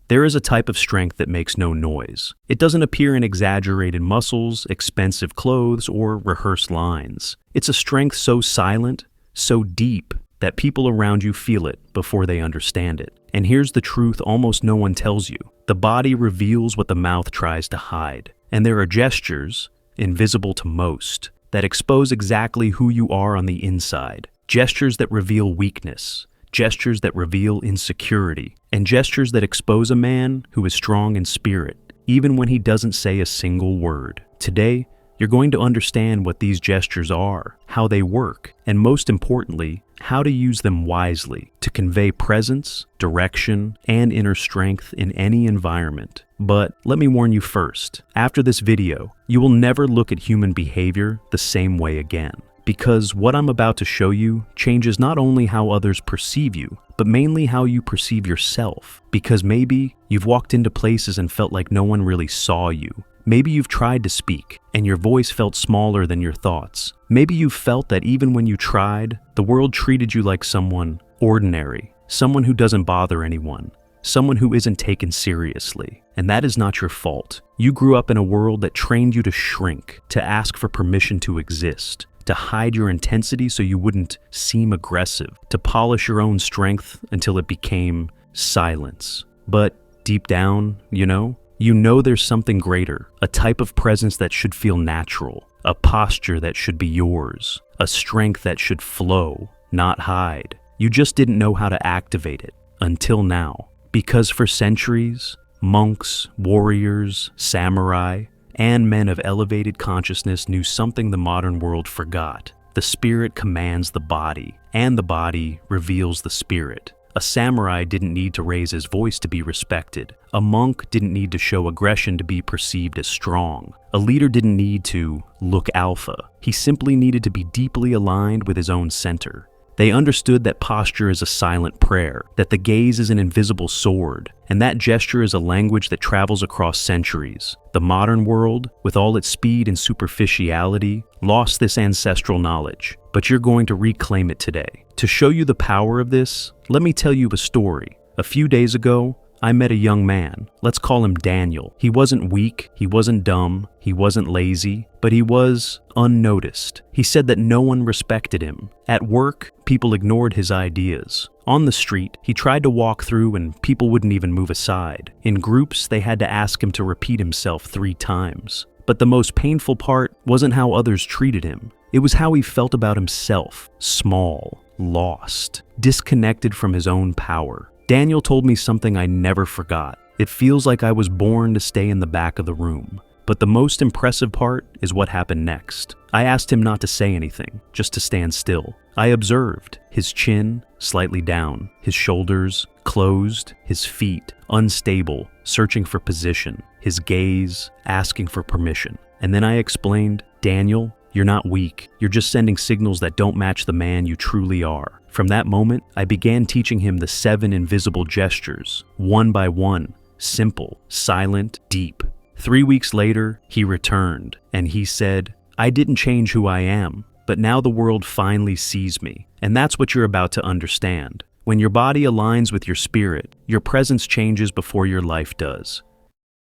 There is a type of strength that makes no noise. It doesn't appear in exaggerated muscles, expensive clothes, or rehearsed lines. It's a strength so silent, so deep, that people around you feel it before they understand it. And here's the truth almost no one tells you. The body reveals what the mouth tries to hide. And there are gestures, invisible to most, that expose exactly who you are on the inside. Gestures that reveal weakness. Gestures that reveal insecurity, and gestures that expose a man who is strong in spirit, even when he doesn't say a single word. Today, you're going to understand what these gestures are, how they work, and most importantly, how to use them wisely to convey presence, direction, and inner strength in any environment. But let me warn you first, after this video, you will never look at human behavior the same way again. Because what I'm about to show you changes not only how others perceive you, but mainly how you perceive yourself. Because maybe you've walked into places and felt like no one really saw you. Maybe you've tried to speak, and your voice felt smaller than your thoughts. Maybe you've felt that even when you tried, the world treated you like someone ordinary, someone who doesn't bother anyone, someone who isn't taken seriously. And that is not your fault. You grew up in a world that trained you to shrink, to ask for permission to exist, to hide your intensity so you wouldn't seem aggressive, to polish your own strength until it became silence. But deep down, you know there's something greater, a type of presence that should feel natural, a posture that should be yours, a strength that should flow, not hide. You just didn't know how to activate it until now. Because for centuries, monks, warriors, samurai, and men of elevated consciousness knew something the modern world forgot. The spirit commands the body, and the body reveals the spirit. A samurai didn't need to raise his voice to be respected. A monk didn't need to show aggression to be perceived as strong. A leader didn't need to look alpha. He simply needed to be deeply aligned with his own center. They understood that posture is a silent prayer, that the gaze is an invisible sword, and that gesture is a language that travels across centuries. The modern world, with all its speed and superficiality, lost this ancestral knowledge, but you're going to reclaim it today. To show you the power of this, let me tell you a story. A few days ago, I met a young man. Let's call him Daniel. He wasn't weak, he wasn't dumb, he wasn't lazy, but he was unnoticed. He said that no one respected him. At work, people ignored his ideas. On the street, he tried to walk through and people wouldn't even move aside. In groups, they had to ask him to repeat himself 3 times. But the most painful part wasn't how others treated him. It was how he felt about himself. Small, lost, disconnected from his own power. Daniel told me something I never forgot. It feels like I was born to stay in the back of the room. But the most impressive part is what happened next. I asked him not to say anything, just to stand still. I observed his chin slightly down, his shoulders closed, his feet unstable, searching for position, his gaze asking for permission. And then I explained, Daniel, you're not weak. You're just sending signals that don't match the man you truly are. From that moment, I began teaching him the 7 invisible gestures, one by one, simple, silent, deep. 3 weeks later, he returned, and he said, I didn't change who I am, but now the world finally sees me. And that's what you're about to understand. When your body aligns with your spirit, your presence changes before your life does.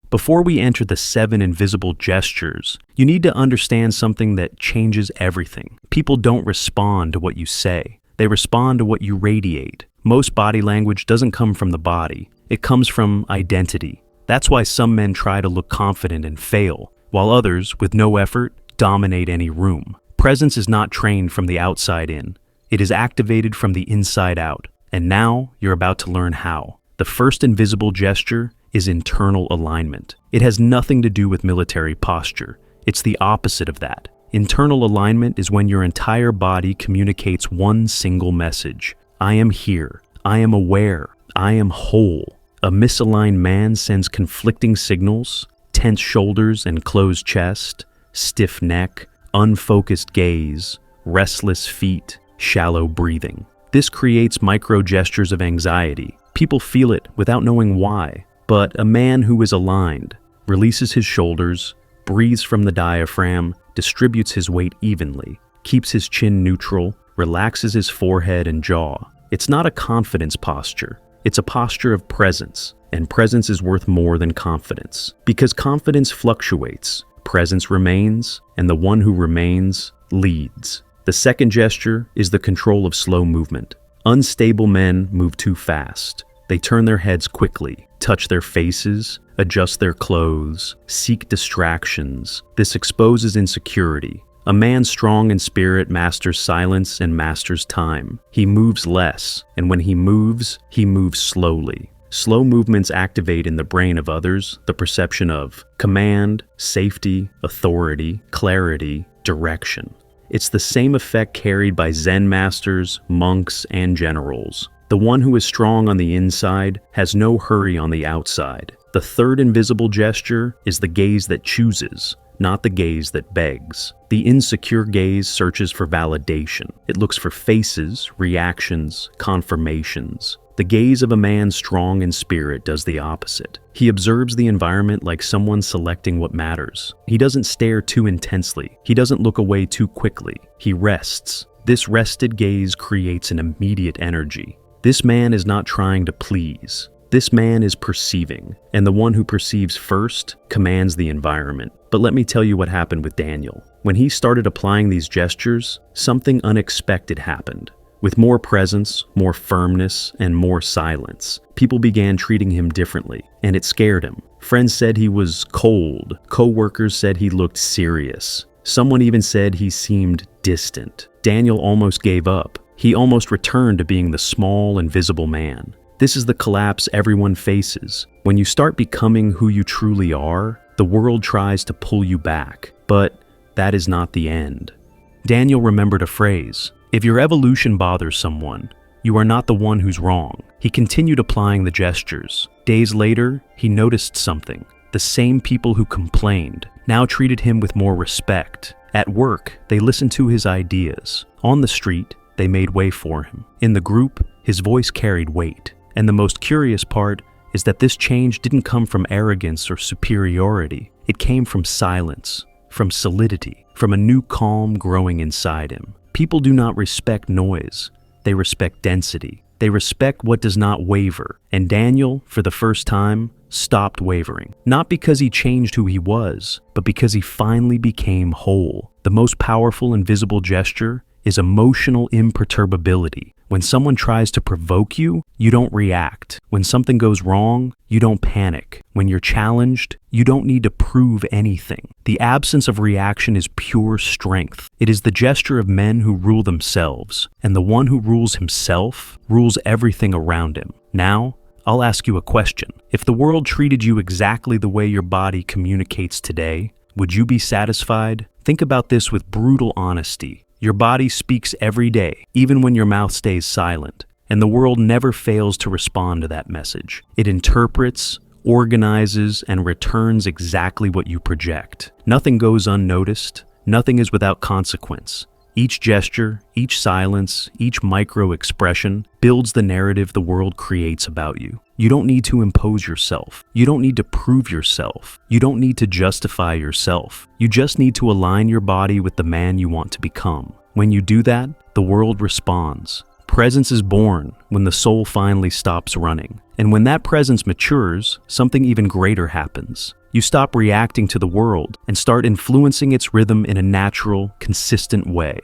Before we enter the 7 invisible gestures, you need to understand something that changes everything. People don't respond to what you say. They respond to what you radiate. Most body language doesn't come from the body. It comes from identity. That's why some men try to look confident and fail, while others, with no effort, dominate any room. Presence is not trained from the outside in. It is activated from the inside out. And now you're about to learn how. The first invisible gesture is internal alignment. It has nothing to do with military posture. It's the opposite of that. Internal alignment is when your entire body communicates one single message. I am here. I am aware. I am whole. A misaligned man sends conflicting signals: tense shoulders and closed chest, stiff neck, unfocused gaze, restless feet, shallow breathing. This creates micro gestures of anxiety. People feel it without knowing why. But a man who is aligned releases his shoulders, breathes from the diaphragm, distributes his weight evenly, keeps his chin neutral, relaxes his forehead and jaw. It's not a confidence posture. It's a posture of presence, and presence is worth more than confidence. Because confidence fluctuates, presence remains, and the one who remains leads. The second gesture is the control of slow movement. Unstable men move too fast. They turn their heads quickly, touch their faces, adjust their clothes, seek distractions. This exposes insecurity. A man strong in spirit masters silence and masters time. He moves less, and when he moves slowly. Slow movements activate in the brain of others the perception of command, safety, authority, clarity, direction. It's the same effect carried by Zen masters, monks, and generals. The one who is strong on the inside has no hurry on the outside. The third invisible gesture is the gaze that chooses, not the gaze that begs. The insecure gaze searches for validation. It looks for faces, reactions, confirmations. The gaze of a man strong in spirit does the opposite. He observes the environment like someone selecting what matters. He doesn't stare too intensely. He doesn't look away too quickly. He rests. This rested gaze creates an immediate energy. This man is not trying to please. This man is perceiving, and the one who perceives first commands the environment. But let me tell you what happened with Daniel. When he started applying these gestures, something unexpected happened. With more presence, more firmness, and more silence, people began treating him differently, and it scared him. Friends said he was cold. Co-workers said he looked serious. Someone even said he seemed distant. Daniel almost gave up. He almost returned to being the small, invisible man. This is the collapse everyone faces. When you start becoming who you truly are, the world tries to pull you back. But that is not the end. Daniel remembered a phrase: if your evolution bothers someone, you are not the one who's wrong. He continued applying the gestures. Days later, he noticed something. The same people who complained now treated him with more respect. At work, they listened to his ideas. On the street, they made way for him. In the group, his voice carried weight. And the most curious part is that this change didn't come from arrogance or superiority. It came from silence, from solidity, from a new calm growing inside him. People do not respect noise. They respect density. They respect what does not waver. And Daniel, for the first time, stopped wavering. Not because he changed who he was, but because he finally became whole. The most powerful invisible gesture is emotional imperturbability. When someone tries to provoke you, you don't react. When something goes wrong, you don't panic. When you're challenged, you don't need to prove anything. The absence of reaction is pure strength. It is the gesture of men who rule themselves, and the one who rules himself rules everything around him. Now, I'll ask you a question. If the world treated you exactly the way your body communicates today, would you be satisfied? Think about this with brutal honesty. Your body speaks every day, even when your mouth stays silent, and the world never fails to respond to that message. It interprets, organizes, and returns exactly what you project. Nothing goes unnoticed. Nothing is without consequence. Each gesture, each silence, each micro-expression builds the narrative the world creates about you. You don't need to impose yourself. You don't need to prove yourself. You don't need to justify yourself. You just need to align your body with the man you want to become. When you do that, the world responds. Presence is born when the soul finally stops running. And when that presence matures, something even greater happens. You stop reacting to the world and start influencing its rhythm in a natural, consistent way.